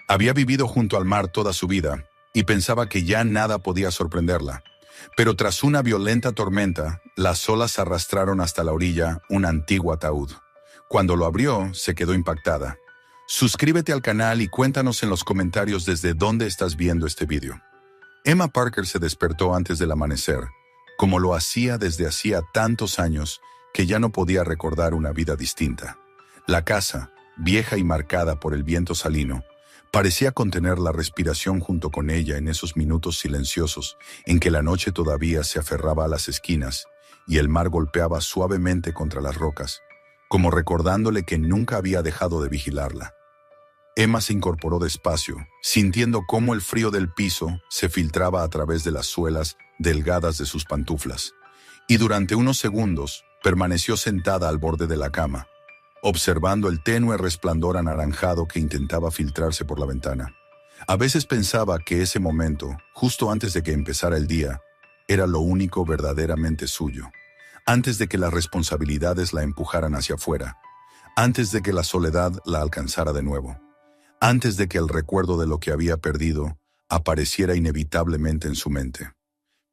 Había vivido junto al mar toda su vida y pensaba que ya nada podía sorprenderla. Pero tras una violenta tormenta, las olas arrastraron hasta la orilla un antiguo ataúd. Cuando lo abrió, se quedó impactada. Suscríbete al canal y cuéntanos en los comentarios desde dónde estás viendo este vídeo. Emma Parker se despertó antes del amanecer, como lo hacía desde hacía tantos años que ya no podía recordar una vida distinta. La casa, vieja y marcada por el viento salino, parecía contener la respiración junto con ella en esos minutos silenciosos en que la noche todavía se aferraba a las esquinas y el mar golpeaba suavemente contra las rocas, como recordándole que nunca había dejado de vigilarla. Emma se incorporó despacio, sintiendo cómo el frío del piso se filtraba a través de las suelas delgadas de sus pantuflas, y durante unos segundos permaneció sentada al borde de la cama, observando el tenue resplandor anaranjado que intentaba filtrarse por la ventana. A veces pensaba que ese momento, justo antes de que empezara el día, era lo único verdaderamente suyo, antes de que las responsabilidades la empujaran hacia afuera, antes de que la soledad la alcanzara de nuevo, antes de que el recuerdo de lo que había perdido apareciera inevitablemente en su mente.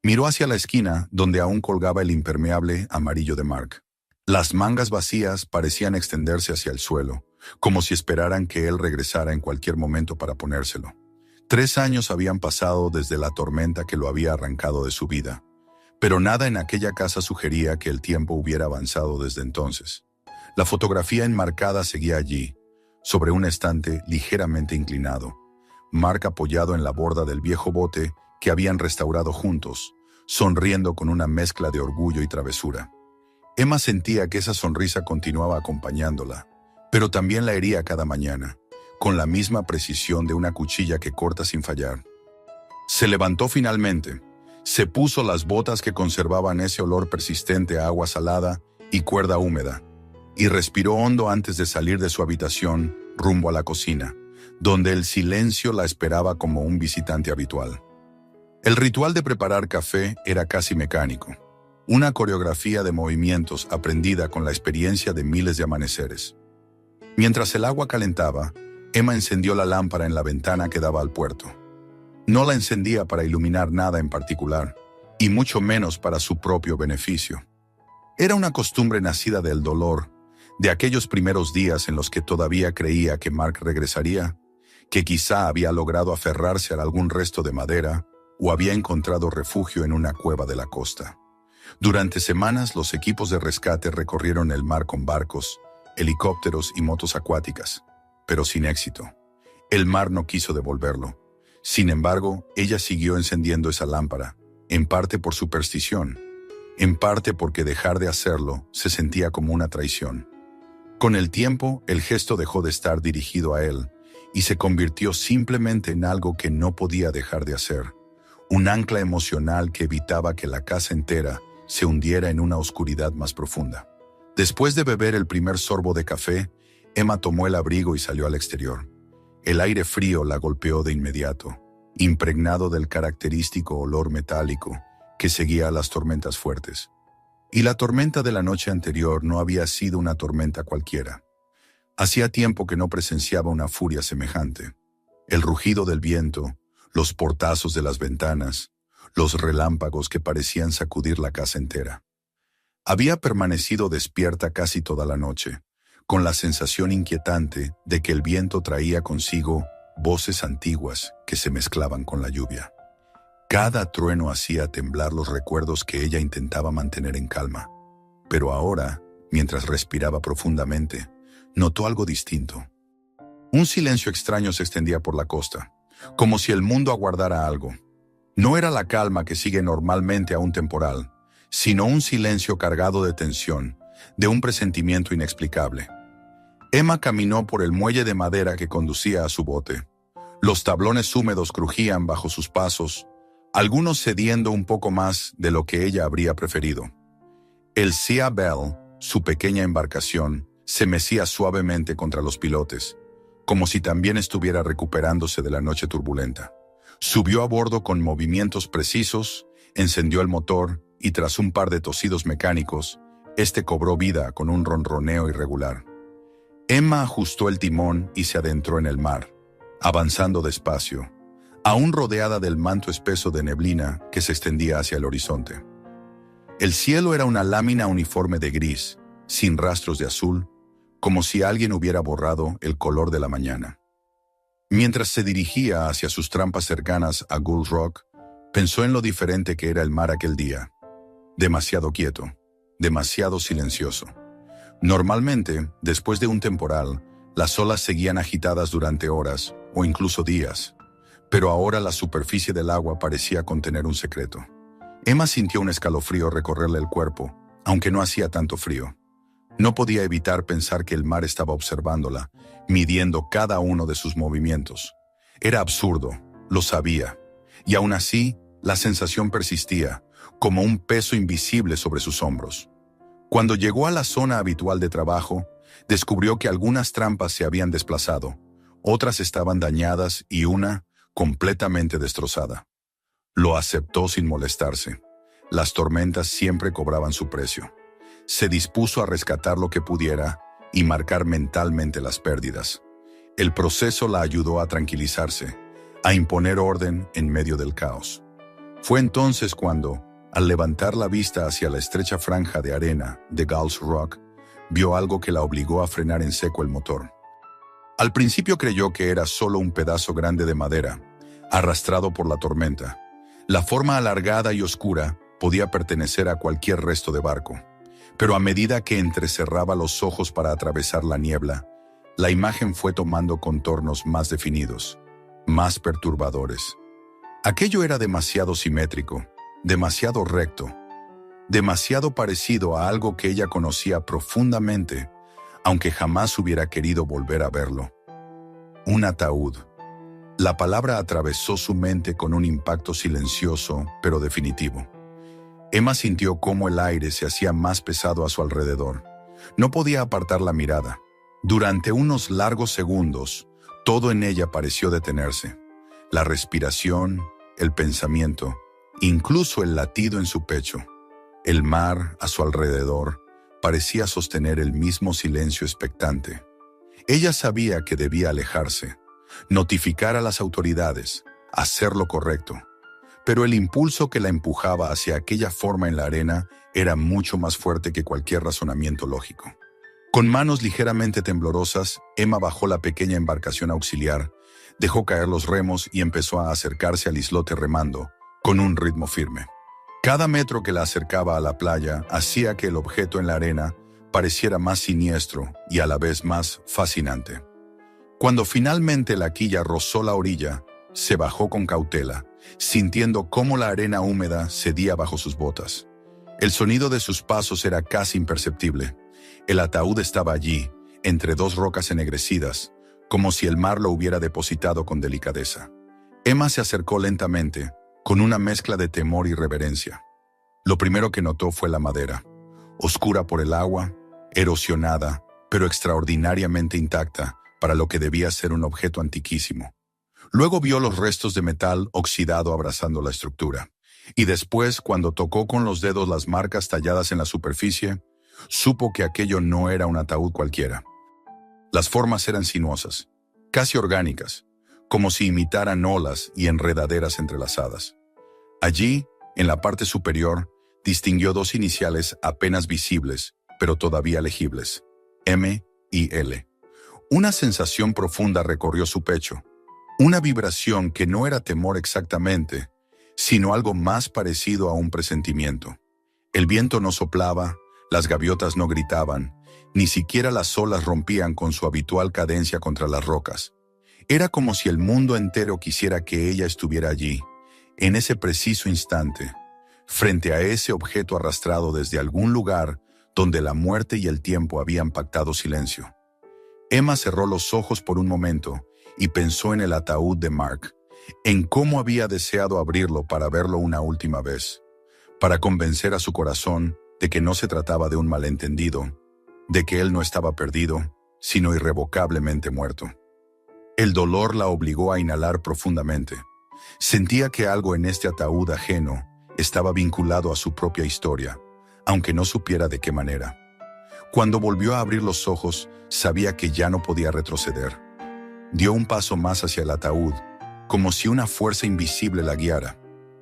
Miró hacia la esquina donde aún colgaba el impermeable amarillo de Mark. Las mangas vacías parecían extenderse hacia el suelo, como si esperaran que él regresara en cualquier momento para ponérselo. 3 años habían pasado desde la tormenta que lo había arrancado de su vida, pero nada en aquella casa sugería que el tiempo hubiera avanzado desde entonces. La fotografía enmarcada seguía allí, sobre un estante ligeramente inclinado, Mark apoyado en la borda del viejo bote que habían restaurado juntos, sonriendo con una mezcla de orgullo y travesura. Emma sentía que esa sonrisa continuaba acompañándola, pero también la hería cada mañana, con la misma precisión de una cuchilla que corta sin fallar. Se levantó finalmente, se puso las botas que conservaban ese olor persistente a agua salada y cuerda húmeda, y respiró hondo antes de salir de su habitación rumbo a la cocina, donde el silencio la esperaba como un visitante habitual. El ritual de preparar café era casi mecánico, una coreografía de movimientos aprendida con la experiencia de miles de amaneceres. Mientras el agua calentaba, Emma encendió la lámpara en la ventana que daba al puerto. No la encendía para iluminar nada en particular, y mucho menos para su propio beneficio. Era una costumbre nacida del dolor, de aquellos primeros días en los que todavía creía que Mark regresaría, que quizá había logrado aferrarse a algún resto de madera o había encontrado refugio en una cueva de la costa. Durante semanas los equipos de rescate recorrieron el mar con barcos, helicópteros y motos acuáticas, pero sin éxito. El mar no quiso devolverlo. Sin embargo, ella siguió encendiendo esa lámpara, en parte por superstición, en parte porque dejar de hacerlo se sentía como una traición. Con el tiempo, el gesto dejó de estar dirigido a él y se convirtió simplemente en algo que no podía dejar de hacer, un ancla emocional que evitaba que la casa entera se hundiera en una oscuridad más profunda. Después de beber el primer sorbo de café, Emma tomó el abrigo y salió al exterior. El aire frío la golpeó de inmediato, impregnado del característico olor metálico que seguía a las tormentas fuertes. Y la tormenta de la noche anterior no había sido una tormenta cualquiera. Hacía tiempo que no presenciaba una furia semejante. El rugido del viento, los portazos de las ventanas, los relámpagos que parecían sacudir la casa entera. Había permanecido despierta casi toda la noche, con la sensación inquietante de que el viento traía consigo voces antiguas que se mezclaban con la lluvia. Cada trueno hacía temblar los recuerdos que ella intentaba mantener en calma. Pero ahora, mientras respiraba profundamente, notó algo distinto. Un silencio extraño se extendía por la costa, como si el mundo aguardara algo. No era la calma que sigue normalmente a un temporal, sino un silencio cargado de tensión, de un presentimiento inexplicable. Emma caminó por el muelle de madera que conducía a su bote. Los tablones húmedos crujían bajo sus pasos, algunos cediendo un poco más de lo que ella habría preferido. El Sea Belle, su pequeña embarcación, se mecía suavemente contra los pilotes, como si también estuviera recuperándose de la noche turbulenta. Subió a bordo con movimientos precisos, encendió el motor y tras un par de tosidos mecánicos, este cobró vida con un ronroneo irregular. Emma ajustó el timón y se adentró en el mar, avanzando despacio, aún rodeada del manto espeso de neblina que se extendía hacia el horizonte. El cielo era una lámina uniforme de gris, sin rastros de azul, como si alguien hubiera borrado el color de la mañana. Mientras se dirigía hacia sus trampas cercanas a Gull Rock, pensó en lo diferente que era el mar aquel día. Demasiado quieto, demasiado silencioso. Normalmente, después de un temporal, las olas seguían agitadas durante horas o incluso días, pero ahora la superficie del agua parecía contener un secreto. Emma sintió un escalofrío recorrerle el cuerpo, aunque no hacía tanto frío. No podía evitar pensar que el mar estaba observándola, midiendo cada uno de sus movimientos. Era absurdo, lo sabía, y aún así, la sensación persistía, como un peso invisible sobre sus hombros. Cuando llegó a la zona habitual de trabajo, descubrió que algunas trampas se habían desplazado, otras estaban dañadas y una completamente destrozada. Lo aceptó sin molestarse. Las tormentas siempre cobraban su precio. Se dispuso a rescatar lo que pudiera y marcar mentalmente las pérdidas. El proceso la ayudó a tranquilizarse, a imponer orden en medio del caos. Fue entonces cuando, al levantar la vista hacia la estrecha franja de arena de Gulls Rock, vio algo que la obligó a frenar en seco el motor. Al principio creyó que era solo un pedazo grande de madera, arrastrado por la tormenta. La forma alargada y oscura podía pertenecer a cualquier resto de barco. Pero a medida que entrecerraba los ojos para atravesar la niebla, la imagen fue tomando contornos más definidos, más perturbadores. Aquello era demasiado simétrico, demasiado recto, demasiado parecido a algo que ella conocía profundamente, aunque jamás hubiera querido volver a verlo. Un ataúd. La palabra atravesó su mente con un impacto silencioso, pero definitivo. Emma sintió cómo el aire se hacía más pesado a su alrededor. No podía apartar la mirada. Durante unos largos segundos, todo en ella pareció detenerse. La respiración, el pensamiento, incluso el latido en su pecho. El mar, a su alrededor, parecía sostener el mismo silencio expectante. Ella sabía que debía alejarse, notificar a las autoridades, hacer lo correcto. Pero el impulso que la empujaba hacia aquella forma en la arena era mucho más fuerte que cualquier razonamiento lógico. Con manos ligeramente temblorosas, Emma bajó la pequeña embarcación auxiliar, dejó caer los remos y empezó a acercarse al islote remando, con un ritmo firme. Cada metro que la acercaba a la playa hacía que el objeto en la arena pareciera más siniestro y a la vez más fascinante. Cuando finalmente la quilla rozó la orilla, se bajó con cautela, sintiendo cómo la arena húmeda cedía bajo sus botas. El sonido de sus pasos era casi imperceptible. El ataúd estaba allí, entre dos rocas ennegrecidas, como si el mar lo hubiera depositado con delicadeza. Emma se acercó lentamente, con una mezcla de temor y reverencia. Lo primero que notó fue la madera, oscura por el agua, erosionada, pero extraordinariamente intacta para lo que debía ser un objeto antiquísimo. Luego vio los restos de metal oxidado abrazando la estructura. Y después, cuando tocó con los dedos las marcas talladas en la superficie, supo que aquello no era un ataúd cualquiera. Las formas eran sinuosas, casi orgánicas, como si imitaran olas y enredaderas entrelazadas. Allí, en la parte superior, distinguió dos iniciales apenas visibles, pero todavía legibles: M y L. Una sensación profunda recorrió su pecho. Una vibración que no era temor exactamente, sino algo más parecido a un presentimiento. El viento no soplaba, las gaviotas no gritaban, ni siquiera las olas rompían con su habitual cadencia contra las rocas. Era como si el mundo entero quisiera que ella estuviera allí, en ese preciso instante, frente a ese objeto arrastrado desde algún lugar donde la muerte y el tiempo habían pactado silencio. Emma cerró los ojos por un momento y pensó en el ataúd de Mark, en cómo había deseado abrirlo para verlo una última vez, para convencer a su corazón de que no se trataba de un malentendido, de que él no estaba perdido, sino irrevocablemente muerto. El dolor la obligó a inhalar profundamente. Sentía que algo en este ataúd ajeno estaba vinculado a su propia historia, aunque no supiera de qué manera. Cuando volvió a abrir los ojos, sabía que ya no podía retroceder. Dio un paso más hacia el ataúd, como si una fuerza invisible la guiara.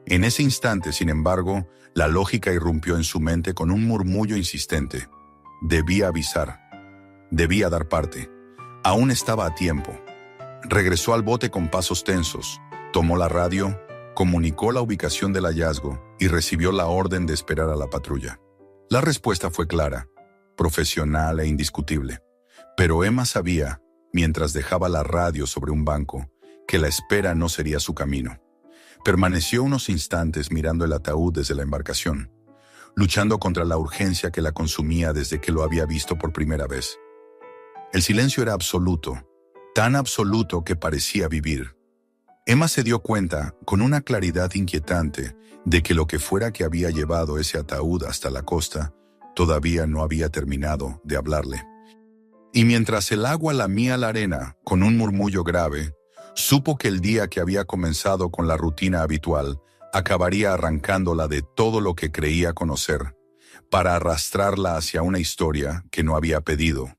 En ese instante, sin embargo, la lógica irrumpió en su mente con un murmullo insistente. Debía avisar. Debía dar parte. Aún estaba a tiempo. Regresó al bote con pasos tensos, tomó la radio, comunicó la ubicación del hallazgo y recibió la orden de esperar a la patrulla. La respuesta fue clara, profesional e indiscutible. Pero Emma sabía, mientras dejaba la radio sobre un banco, que la espera no sería su camino. Permaneció unos instantes mirando el ataúd desde la embarcación, luchando contra la urgencia que la consumía desde que lo había visto por primera vez. El silencio era absoluto, tan absoluto que parecía vivir. Emma se dio cuenta, con una claridad inquietante, de que lo que fuera que había llevado ese ataúd hasta la costa, todavía no había terminado de hablarle. Y mientras el agua lamía la arena con un murmullo grave, supo que el día que había comenzado con la rutina habitual acabaría arrancándola de todo lo que creía conocer, para arrastrarla hacia una historia que no había pedido,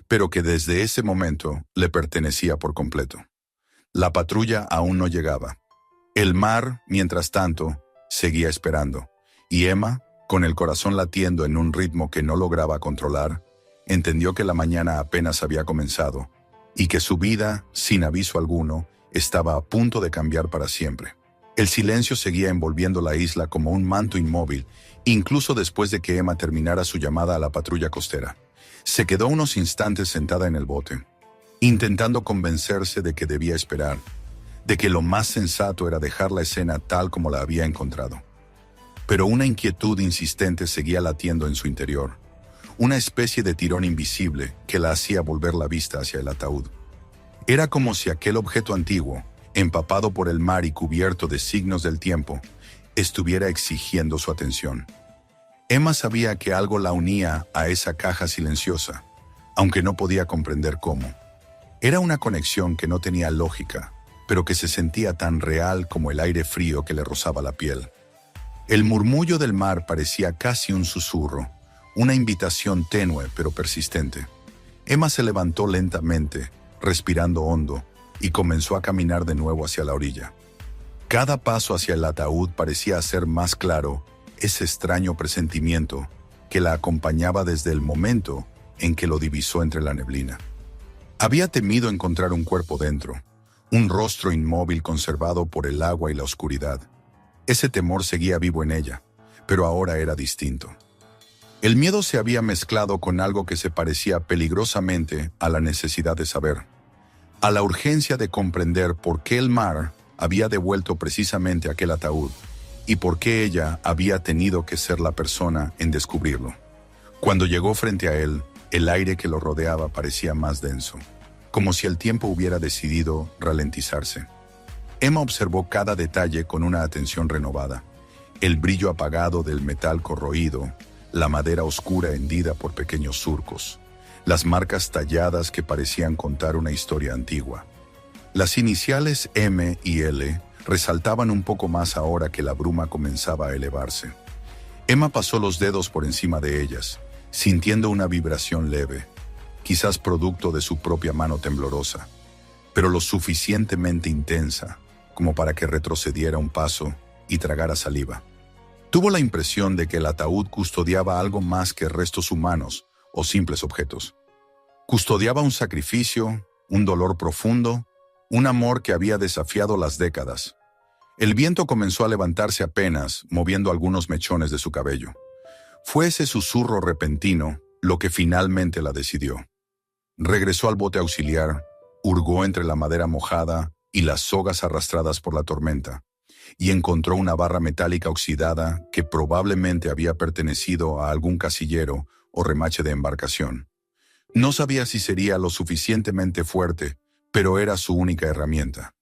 pero que desde ese momento le pertenecía por completo. La patrulla aún no llegaba. El mar, mientras tanto, seguía esperando, y Emma, con el corazón latiendo en un ritmo que no lograba controlar, entendió que la mañana apenas había comenzado, y que su vida, sin aviso alguno, estaba a punto de cambiar para siempre. El silencio seguía envolviendo la isla como un manto inmóvil, incluso después de que Emma terminara su llamada a la patrulla costera. Se quedó unos instantes sentada en el bote, intentando convencerse de que debía esperar, de que lo más sensato era dejar la escena tal como la había encontrado. Pero una inquietud insistente seguía latiendo en su interior, una especie de tirón invisible que la hacía volver la vista hacia el ataúd. Era como si aquel objeto antiguo, empapado por el mar y cubierto de signos del tiempo, estuviera exigiendo su atención. Emma sabía que algo la unía a esa caja silenciosa, aunque no podía comprender cómo. Era una conexión que no tenía lógica, pero que se sentía tan real como el aire frío que le rozaba la piel. El murmullo del mar parecía casi un susurro, una invitación tenue pero persistente. Emma se levantó lentamente, respirando hondo, y comenzó a caminar de nuevo hacia la orilla. Cada paso hacia el ataúd parecía hacer más claro ese extraño presentimiento que la acompañaba desde el momento en que lo divisó entre la neblina. Había temido encontrar un cuerpo dentro, un rostro inmóvil conservado por el agua y la oscuridad. Ese temor seguía vivo en ella, pero ahora era distinto. El miedo se había mezclado con algo que se parecía peligrosamente a la necesidad de saber, a la urgencia de comprender por qué el mar había devuelto precisamente aquel ataúd y por qué ella había tenido que ser la persona en descubrirlo. Cuando llegó frente a él, el aire que lo rodeaba parecía más denso, como si el tiempo hubiera decidido ralentizarse. Emma observó cada detalle con una atención renovada: el brillo apagado del metal corroído, la madera oscura hendida por pequeños surcos, las marcas talladas que parecían contar una historia antigua. Las iniciales M y L resaltaban un poco más ahora que la bruma comenzaba a elevarse. Emma pasó los dedos por encima de ellas, sintiendo una vibración leve, quizás producto de su propia mano temblorosa, pero lo suficientemente intensa como para que retrocediera un paso y tragara saliva. Tuvo la impresión de que el ataúd custodiaba algo más que restos humanos o simples objetos. Custodiaba un sacrificio, un dolor profundo, un amor que había desafiado las décadas. El viento comenzó a levantarse apenas, moviendo algunos mechones de su cabello. Fue ese susurro repentino lo que finalmente la decidió. Regresó al bote auxiliar, hurgó entre la madera mojada y las sogas arrastradas por la tormenta, y encontró una barra metálica oxidada que probablemente había pertenecido a algún casillero o remache de embarcación. No sabía si sería lo suficientemente fuerte, pero era su única herramienta.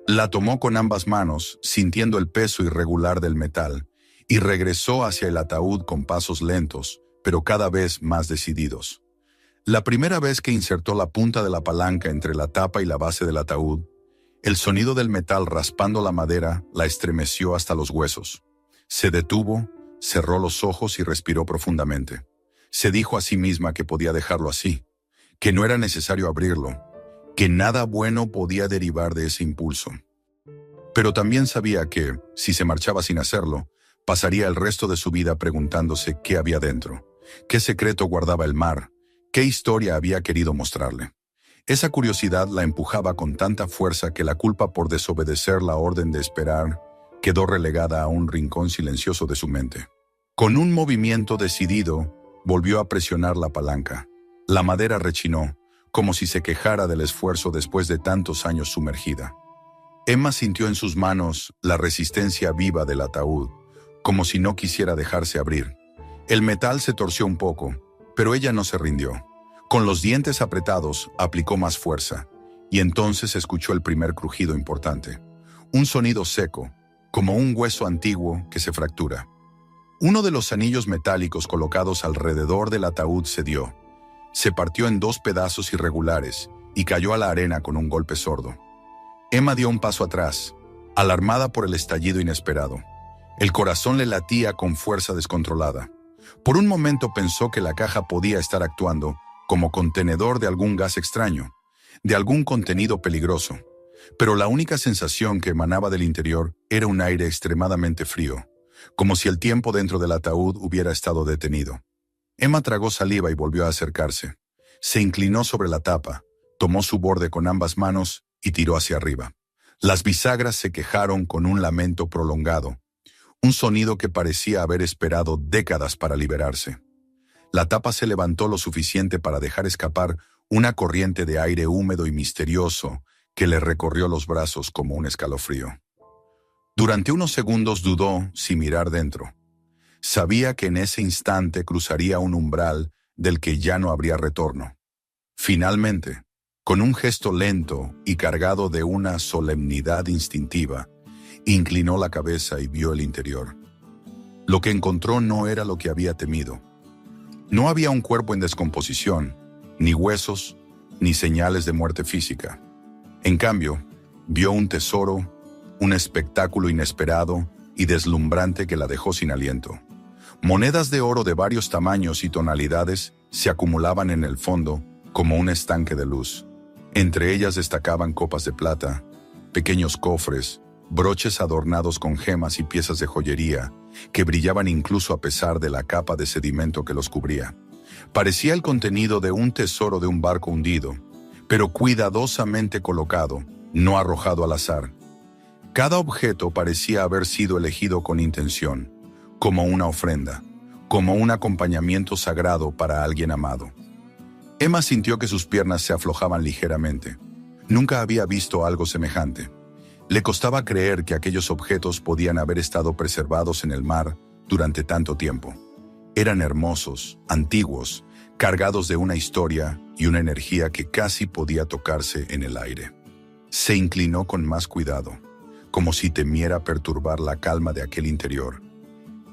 La tomó con ambas manos, sintiendo el peso irregular del metal, y regresó hacia el ataúd con pasos lentos, pero cada vez más decididos. La primera vez que insertó la punta de la palanca entre la tapa y la base del ataúd, el sonido del metal raspando la madera la estremeció hasta los huesos. Se detuvo, cerró los ojos y respiró profundamente. Se dijo a sí misma que podía dejarlo así, que no era necesario abrirlo, que nada bueno podía derivar de ese impulso. Pero también sabía que, si se marchaba sin hacerlo, pasaría el resto de su vida preguntándose qué había dentro, qué secreto guardaba el mar, qué historia había querido mostrarle. Esa curiosidad la empujaba con tanta fuerza que la culpa por desobedecer la orden de esperar quedó relegada a un rincón silencioso de su mente. Con un movimiento decidido, volvió a presionar la palanca. La madera rechinó, como si se quejara del esfuerzo después de tantos años sumergida. Emma sintió en sus manos la resistencia viva del ataúd, como si no quisiera dejarse abrir. El metal se torció un poco, pero ella no se rindió. Con los dientes apretados, aplicó más fuerza, y entonces escuchó el primer crujido importante. Un sonido seco, como un hueso antiguo que se fractura. Uno de los anillos metálicos colocados alrededor del ataúd cedió. Se partió en dos pedazos irregulares y cayó a la arena con un golpe sordo. Emma dio un paso atrás, alarmada por el estallido inesperado. El corazón le latía con fuerza descontrolada. Por un momento pensó que la caja podía estar actuando como contenedor de algún gas extraño, de algún contenido peligroso. Pero la única sensación que emanaba del interior era un aire extremadamente frío, como si el tiempo dentro del ataúd hubiera estado detenido. Emma tragó saliva y volvió a acercarse. Se inclinó sobre la tapa, tomó su borde con ambas manos y tiró hacia arriba. Las bisagras se quejaron con un lamento prolongado, un sonido que parecía haber esperado décadas para liberarse. La tapa se levantó lo suficiente para dejar escapar una corriente de aire húmedo y misterioso que le recorrió los brazos como un escalofrío. Durante unos segundos dudó si mirar dentro. Sabía que en ese instante cruzaría un umbral del que ya no habría retorno. Finalmente, con un gesto lento y cargado de una solemnidad instintiva, inclinó la cabeza y vio el interior. Lo que encontró no era lo que había temido. No había un cuerpo en descomposición, ni huesos, ni señales de muerte física. En cambio, vio un tesoro, un espectáculo inesperado y deslumbrante que la dejó sin aliento. Monedas de oro de varios tamaños y tonalidades se acumulaban en el fondo como un estanque de luz. Entre ellas destacaban copas de plata, pequeños cofres, broches adornados con gemas y piezas de joyería, que brillaban incluso a pesar de la capa de sedimento que los cubría. Parecía el contenido de un tesoro de un barco hundido, pero cuidadosamente colocado, no arrojado al azar. Cada objeto parecía haber sido elegido con intención, como una ofrenda, como un acompañamiento sagrado para alguien amado. Emma sintió que sus piernas se aflojaban ligeramente. Nunca había visto algo semejante. Le costaba creer que aquellos objetos podían haber estado preservados en el mar durante tanto tiempo. Eran hermosos, antiguos, cargados de una historia y una energía que casi podía tocarse en el aire. Se inclinó con más cuidado, como si temiera perturbar la calma de aquel interior.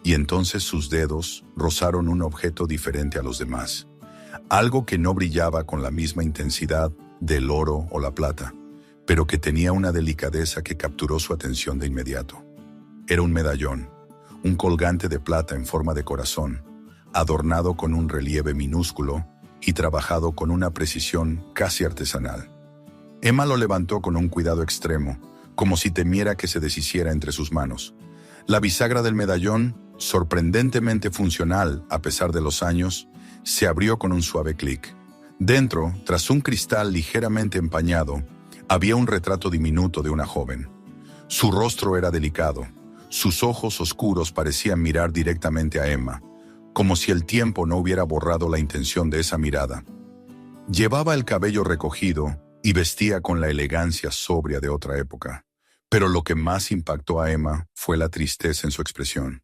Y entonces sus dedos rozaron un objeto diferente a los demás. Algo que no brillaba con la misma intensidad del oro o la plata, pero que tenía una delicadeza que capturó su atención de inmediato. Era un medallón, un colgante de plata en forma de corazón, adornado con un relieve minúsculo y trabajado con una precisión casi artesanal. Emma lo levantó con un cuidado extremo, como si temiera que se deshiciera entre sus manos. La bisagra del medallón, sorprendentemente funcional a pesar de los años, se abrió con un suave clic. Dentro, tras un cristal ligeramente empañado, había un retrato diminuto de una joven. Su rostro era delicado. Sus ojos oscuros parecían mirar directamente a Emma, como si el tiempo no hubiera borrado la intención de esa mirada. Llevaba el cabello recogido y vestía con la elegancia sobria de otra época. Pero lo que más impactó a Emma fue la tristeza en su expresión.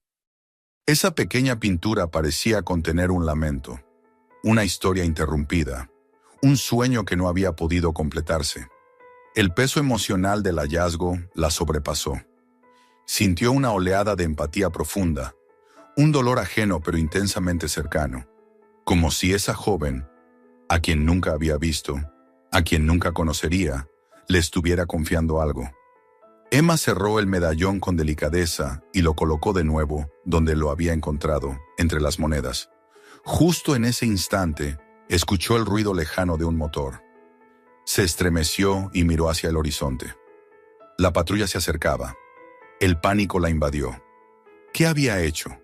Esa pequeña pintura parecía contener un lamento, una historia interrumpida, un sueño que no había podido completarse. El peso emocional del hallazgo la sobrepasó. Sintió una oleada de empatía profunda, un dolor ajeno pero intensamente cercano, como si esa joven, a quien nunca había visto, a quien nunca conocería, le estuviera confiando algo. Emma cerró el medallón con delicadeza y lo colocó de nuevo donde lo había encontrado, entre las monedas. Justo en ese instante, escuchó el ruido lejano de un motor. Se estremeció y miró hacia el horizonte. La patrulla se acercaba. El pánico la invadió. ¿Qué había hecho?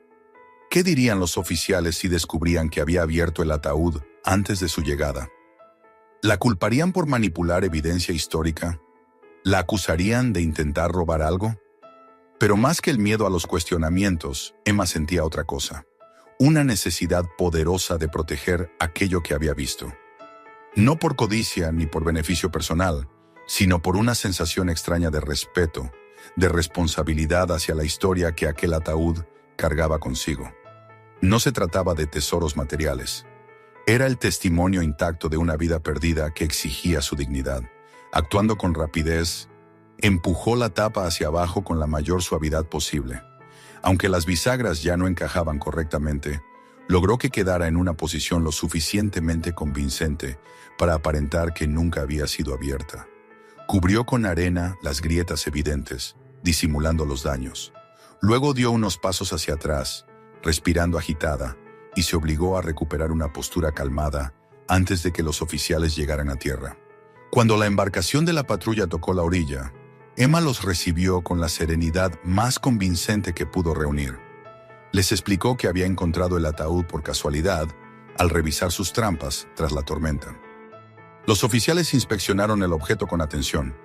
¿Qué dirían los oficiales si descubrían que había abierto el ataúd antes de su llegada? ¿La culparían por manipular evidencia histórica? ¿La acusarían de intentar robar algo? Pero más que el miedo a los cuestionamientos, Emma sentía otra cosa. Una necesidad poderosa de proteger aquello que había visto. No por codicia ni por beneficio personal, sino por una sensación extraña de respeto, de responsabilidad hacia la historia que aquel ataúd cargaba consigo. No se trataba de tesoros materiales. Era el testimonio intacto de una vida perdida que exigía su dignidad. Actuando con rapidez, empujó la tapa hacia abajo con la mayor suavidad posible. Aunque las bisagras ya no encajaban correctamente, logró que quedara en una posición lo suficientemente convincente para aparentar que nunca había sido abierta. Cubrió con arena las grietas evidentes, disimulando los daños. Luego dio unos pasos hacia atrás, respirando agitada, y se obligó a recuperar una postura calmada antes de que los oficiales llegaran a tierra. Cuando la embarcación de la patrulla tocó la orilla, Emma los recibió con la serenidad más convincente que pudo reunir. Les explicó que había encontrado el ataúd por casualidad al revisar sus trampas tras la tormenta. Los oficiales inspeccionaron el objeto con atención,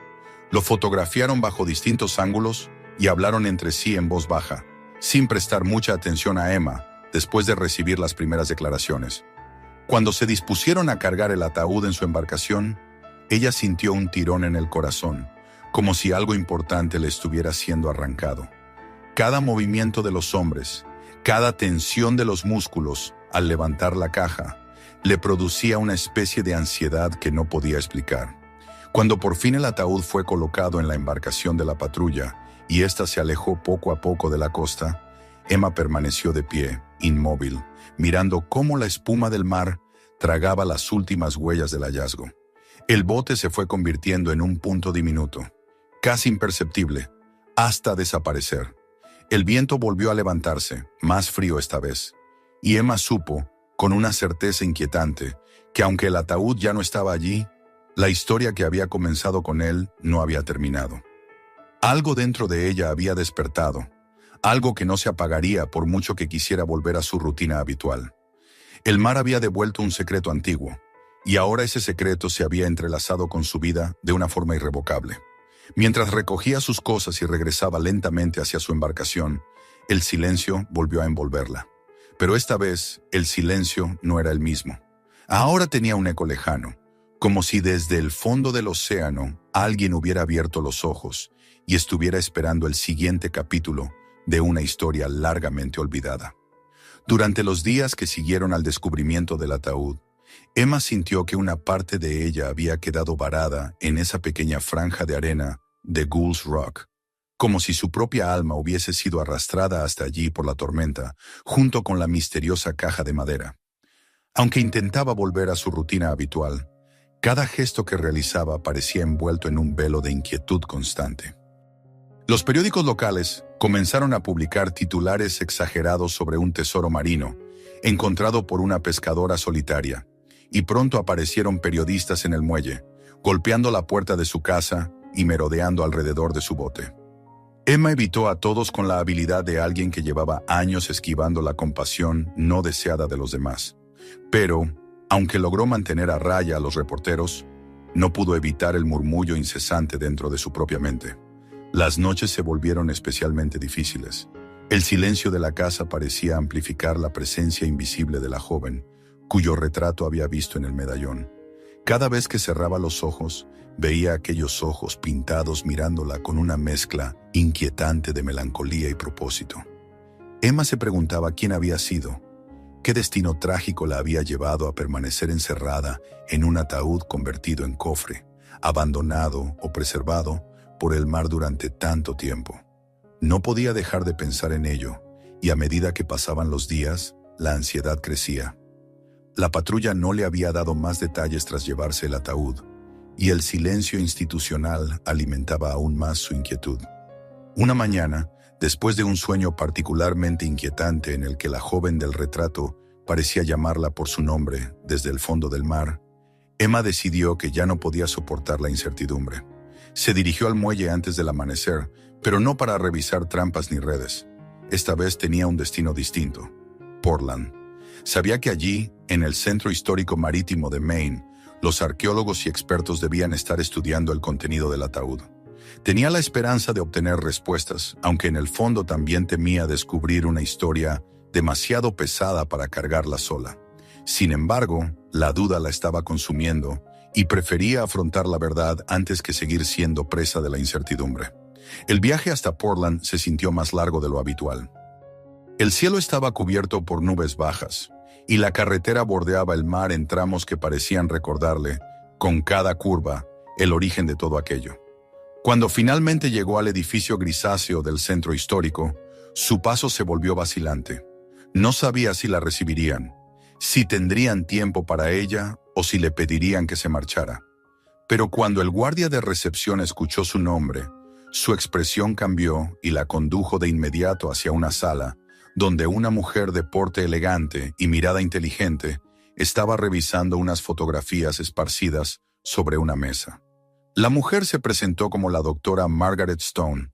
lo fotografiaron bajo distintos ángulos y hablaron entre sí en voz baja, sin prestar mucha atención a Emma después de recibir las primeras declaraciones. Cuando se dispusieron a cargar el ataúd en su embarcación, ella sintió un tirón en el corazón, como si algo importante le estuviera siendo arrancado. Cada movimiento de los hombres, cada tensión de los músculos al levantar la caja, le producía una especie de ansiedad que no podía explicar. Cuando por fin el ataúd fue colocado en la embarcación de la patrulla y ésta se alejó poco a poco de la costa, Emma permaneció de pie, inmóvil, mirando cómo la espuma del mar tragaba las últimas huellas del hallazgo. El bote se fue convirtiendo en un punto diminuto, casi imperceptible, hasta desaparecer. El viento volvió a levantarse, más frío esta vez, y Emma supo, con una certeza inquietante, que aunque el ataúd ya no estaba allí, la historia que había comenzado con él no había terminado. Algo dentro de ella había despertado, algo que no se apagaría por mucho que quisiera volver a su rutina habitual. El mar había devuelto un secreto antiguo, y ahora ese secreto se había entrelazado con su vida de una forma irrevocable. Mientras recogía sus cosas y regresaba lentamente hacia su embarcación, el silencio volvió a envolverla. Pero esta vez, el silencio no era el mismo. Ahora tenía un eco lejano, como si desde el fondo del océano alguien hubiera abierto los ojos y estuviera esperando el siguiente capítulo de una historia largamente olvidada. Durante los días que siguieron al descubrimiento del ataúd, Emma sintió que una parte de ella había quedado varada en esa pequeña franja de arena de Gulls Rock, como si su propia alma hubiese sido arrastrada hasta allí por la tormenta, junto con la misteriosa caja de madera. Aunque intentaba volver a su rutina habitual, cada gesto que realizaba parecía envuelto en un velo de inquietud constante. Los periódicos locales comenzaron a publicar titulares exagerados sobre un tesoro marino, encontrado por una pescadora solitaria, y pronto aparecieron periodistas en el muelle, golpeando la puerta de su casa y merodeando alrededor de su bote. Emma evitó a todos con la habilidad de alguien que llevaba años esquivando la compasión no deseada de los demás. Pero, aunque logró mantener a raya a los reporteros, no pudo evitar el murmullo incesante dentro de su propia mente. Las noches se volvieron especialmente difíciles. El silencio de la casa parecía amplificar la presencia invisible de la joven, cuyo retrato había visto en el medallón. Cada vez que cerraba los ojos, veía aquellos ojos pintados mirándola con una mezcla inquietante de melancolía y propósito. Emma se preguntaba quién había sido, qué destino trágico la había llevado a permanecer encerrada en un ataúd convertido en cofre, abandonado o preservado por el mar durante tanto tiempo. No podía dejar de pensar en ello, y a medida que pasaban los días, la ansiedad crecía. La patrulla no le había dado más detalles tras llevarse el ataúd, y el silencio institucional alimentaba aún más su inquietud. Una mañana, después de un sueño particularmente inquietante en el que la joven del retrato parecía llamarla por su nombre desde el fondo del mar, Emma decidió que ya no podía soportar la incertidumbre. Se dirigió al muelle antes del amanecer, pero no para revisar trampas ni redes. Esta vez tenía un destino distinto: Portland. Sabía que allí, en el centro histórico marítimo de Maine, los arqueólogos y expertos debían estar estudiando el contenido del ataúd. Tenía la esperanza de obtener respuestas, aunque en el fondo también temía descubrir una historia demasiado pesada para cargarla sola. Sin embargo, la duda la estaba consumiendo y prefería afrontar la verdad antes que seguir siendo presa de la incertidumbre. El viaje hasta Portland se sintió más largo de lo habitual. El cielo estaba cubierto por nubes bajas, y la carretera bordeaba el mar en tramos que parecían recordarle, con cada curva, el origen de todo aquello. Cuando finalmente llegó al edificio grisáceo del centro histórico, su paso se volvió vacilante. No sabía si la recibirían, si tendrían tiempo para ella o si le pedirían que se marchara. Pero cuando el guardia de recepción escuchó su nombre, su expresión cambió y la condujo de inmediato hacia una sala donde una mujer de porte elegante y mirada inteligente estaba revisando unas fotografías esparcidas sobre una mesa. La mujer se presentó como la doctora Margaret Stone,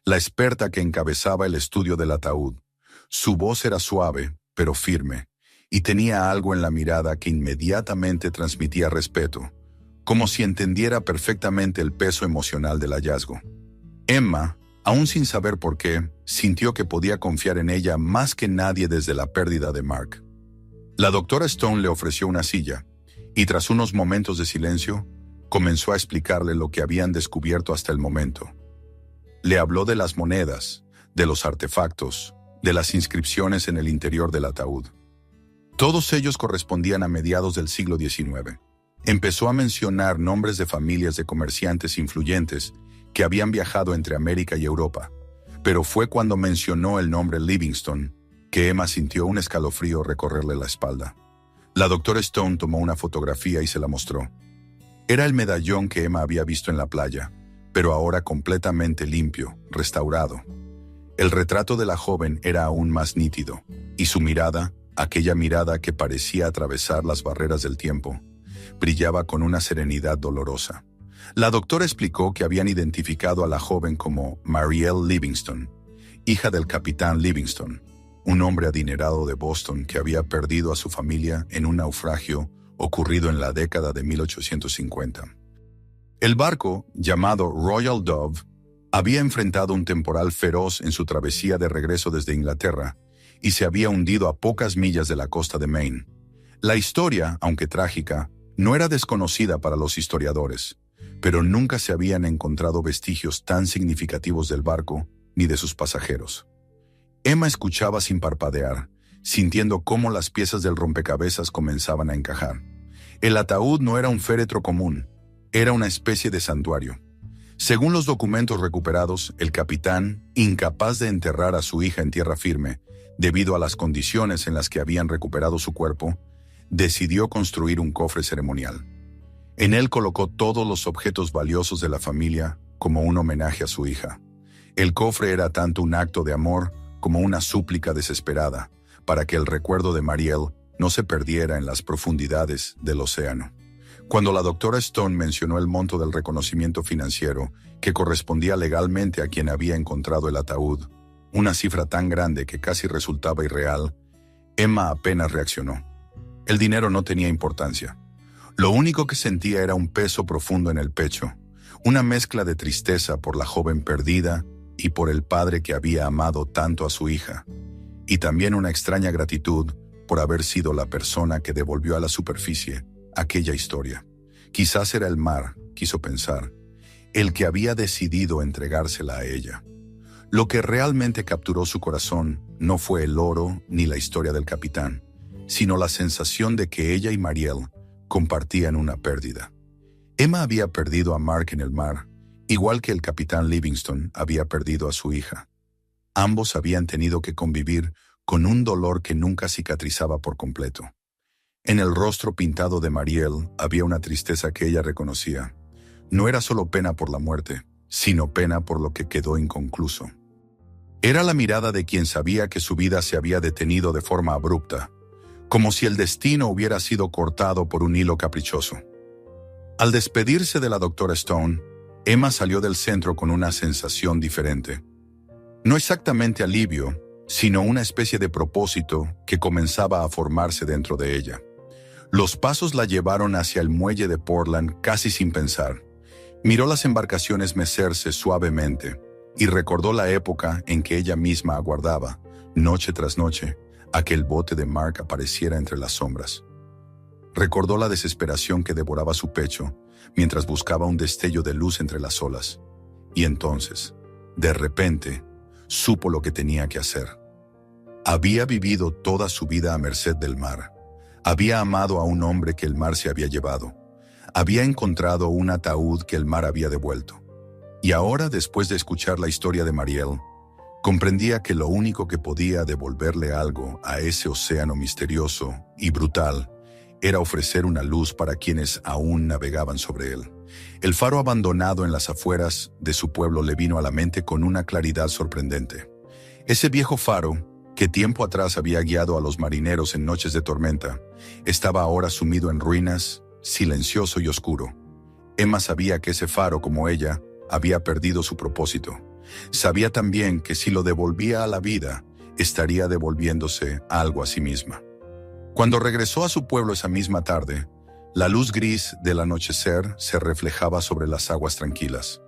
la experta que encabezaba el estudio del ataúd. Su voz era suave, pero firme, y tenía algo en la mirada que inmediatamente transmitía respeto, como si entendiera perfectamente el peso emocional del hallazgo. Emma, aún sin saber por qué, sintió que podía confiar en ella más que nadie desde la pérdida de Mark. La doctora Stone le ofreció una silla, y tras unos momentos de silencio, comenzó a explicarle lo que habían descubierto hasta el momento. Le habló de las monedas, de los artefactos, de las inscripciones en el interior del ataúd. Todos ellos correspondían a mediados del siglo XIX. Empezó a mencionar nombres de familias de comerciantes influyentes que habían viajado entre América y Europa, pero fue cuando mencionó el nombre Livingstone que Emma sintió un escalofrío recorrerle la espalda. La doctora Stone tomó una fotografía y se la mostró. Era el medallón que Emma había visto en la playa, pero ahora completamente limpio, restaurado. El retrato de la joven era aún más nítido, y su mirada, aquella mirada que parecía atravesar las barreras del tiempo, brillaba con una serenidad dolorosa. La doctora explicó que habían identificado a la joven como Marielle Livingstone, hija del capitán Livingstone, un hombre adinerado de Boston que había perdido a su familia en un naufragio ocurrido en la década de 1850. El barco, llamado Royal Dove, había enfrentado un temporal feroz en su travesía de regreso desde Inglaterra y se había hundido a pocas millas de la costa de Maine. La historia, aunque trágica, no era desconocida para los historiadores, pero nunca se habían encontrado vestigios tan significativos del barco ni de sus pasajeros. Emma escuchaba sin parpadear, sintiendo cómo las piezas del rompecabezas comenzaban a encajar. El ataúd no era un féretro común, era una especie de santuario. Según los documentos recuperados, el capitán, incapaz de enterrar a su hija en tierra firme, debido a las condiciones en las que habían recuperado su cuerpo, decidió construir un cofre ceremonial. En él colocó todos los objetos valiosos de la familia como un homenaje a su hija. El cofre era tanto un acto de amor como una súplica desesperada para que el recuerdo de Marielle no se perdiera en las profundidades del océano. Cuando la doctora Stone mencionó el monto del reconocimiento financiero que correspondía legalmente a quien había encontrado el ataúd, una cifra tan grande que casi resultaba irreal, Emma apenas reaccionó. El dinero no tenía importancia. Lo único que sentía era un peso profundo en el pecho, una mezcla de tristeza por la joven perdida y por el padre que había amado tanto a su hija, y también una extraña gratitud por haber sido la persona que devolvió a la superficie aquella historia. Quizás era el mar, quiso pensar, el que había decidido entregársela a ella. Lo que realmente capturó su corazón no fue el oro ni la historia del capitán, sino la sensación de que ella y Marielle compartían una pérdida. Emma había perdido a Mark en el mar, igual que el capitán Livingstone había perdido a su hija. Ambos habían tenido que convivir con un dolor que nunca cicatrizaba por completo. En el rostro pintado de Marielle había una tristeza que ella reconocía. No era solo pena por la muerte, sino pena por lo que quedó inconcluso. Era la mirada de quien sabía que su vida se había detenido de forma abrupta, como si el destino hubiera sido cortado por un hilo caprichoso. Al despedirse de la doctora Stone, Emma salió del centro con una sensación diferente. No exactamente alivio, sino una especie de propósito que comenzaba a formarse dentro de ella. Los pasos la llevaron hacia el muelle de Portland casi sin pensar. Miró las embarcaciones mecerse suavemente y recordó la época en que ella misma aguardaba, noche tras noche, a que el bote de Mark apareciera entre las sombras. Recordó la desesperación que devoraba su pecho mientras buscaba un destello de luz entre las olas. Y entonces, de repente, supo lo que tenía que hacer. Había vivido toda su vida a merced del mar. Había amado a un hombre que el mar se había llevado. Había encontrado un ataúd que el mar había devuelto. Y ahora, después de escuchar la historia de Mariel, comprendía que lo único que podía devolverle algo a ese océano misterioso y brutal era ofrecer una luz para quienes aún navegaban sobre él. El faro abandonado en las afueras de su pueblo le vino a la mente con una claridad sorprendente. Ese viejo faro, que tiempo atrás había guiado a los marineros en noches de tormenta, estaba ahora sumido en ruinas, silencioso y oscuro. Emma sabía que ese faro, como ella, había perdido su propósito. Sabía también que si lo devolvía a la vida, estaría devolviéndose algo a sí misma. Cuando regresó a su pueblo esa misma tarde, la luz gris del anochecer se reflejaba sobre las aguas tranquilas.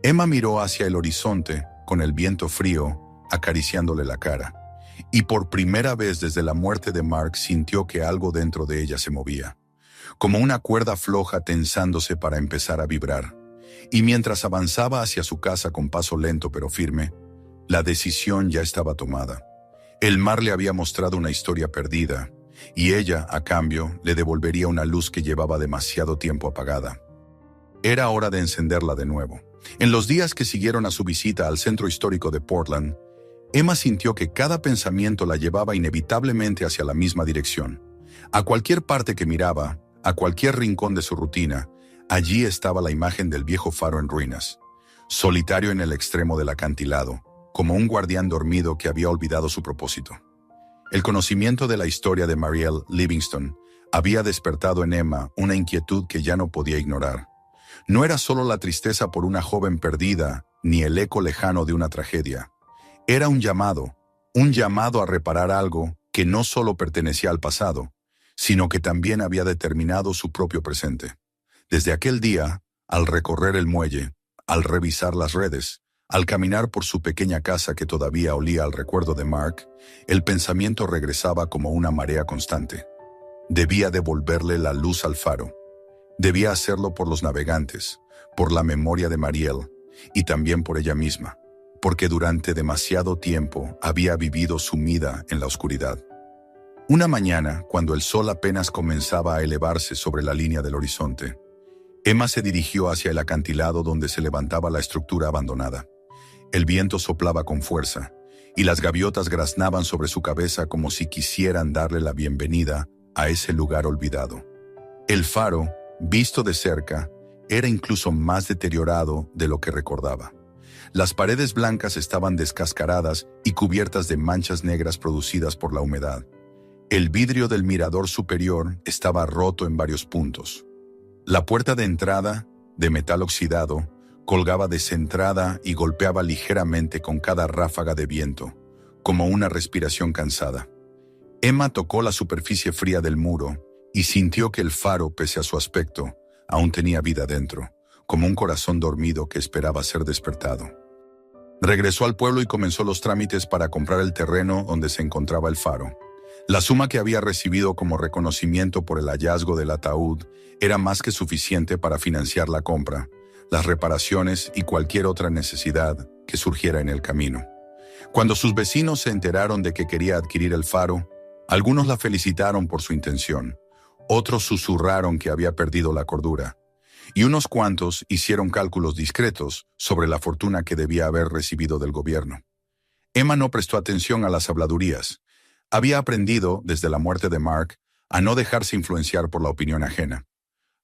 Emma miró hacia el horizonte con el viento frío acariciándole la cara, y por primera vez desde la muerte de Mark sintió que algo dentro de ella se movía, como una cuerda floja tensándose para empezar a vibrar. Y mientras avanzaba hacia su casa con paso lento pero firme, la decisión ya estaba tomada. El mar le había mostrado una historia perdida, y ella, a cambio, le devolvería una luz que llevaba demasiado tiempo apagada. Era hora de encenderla de nuevo. En los días que siguieron a su visita al centro histórico de Portland, Emma sintió que cada pensamiento la llevaba inevitablemente hacia la misma dirección. A cualquier parte que miraba, a cualquier rincón de su rutina, allí estaba la imagen del viejo faro en ruinas, solitario en el extremo del acantilado, como un guardián dormido que había olvidado su propósito. El conocimiento de la historia de Mariel Livingston había despertado en Emma una inquietud que ya no podía ignorar. No era solo la tristeza por una joven perdida, ni el eco lejano de una tragedia. Era un llamado a reparar algo que no solo pertenecía al pasado, sino que también había determinado su propio presente. Desde aquel día, al recorrer el muelle, al revisar las redes, al caminar por su pequeña casa que todavía olía al recuerdo de Mark, el pensamiento regresaba como una marea constante. Debía devolverle la luz al faro. Debía hacerlo por los navegantes, por la memoria de Mariel y también por ella misma, porque durante demasiado tiempo había vivido sumida en la oscuridad. Una mañana, cuando el sol apenas comenzaba a elevarse sobre la línea del horizonte, Emma se dirigió hacia el acantilado donde se levantaba la estructura abandonada. El viento soplaba con fuerza, y las gaviotas graznaban sobre su cabeza como si quisieran darle la bienvenida a ese lugar olvidado. El faro, visto de cerca, era incluso más deteriorado de lo que recordaba. Las paredes blancas estaban descascaradas y cubiertas de manchas negras producidas por la humedad. El vidrio del mirador superior estaba roto en varios puntos. La puerta de entrada, de metal oxidado, colgaba descentrada y golpeaba ligeramente con cada ráfaga de viento, como una respiración cansada. Emma tocó la superficie fría del muro y sintió que el faro, pese a su aspecto, aún tenía vida dentro, como un corazón dormido que esperaba ser despertado. Regresó al pueblo y comenzó los trámites para comprar el terreno donde se encontraba el faro. La suma que había recibido como reconocimiento por el hallazgo del ataúd era más que suficiente para financiar la compra, las reparaciones y cualquier otra necesidad que surgiera en el camino. Cuando sus vecinos se enteraron de que quería adquirir el faro, algunos la felicitaron por su intención, otros susurraron que había perdido la cordura, y unos cuantos hicieron cálculos discretos sobre la fortuna que debía haber recibido del gobierno. Emma no prestó atención a las habladurías. Había aprendido, desde la muerte de Mark, a no dejarse influenciar por la opinión ajena.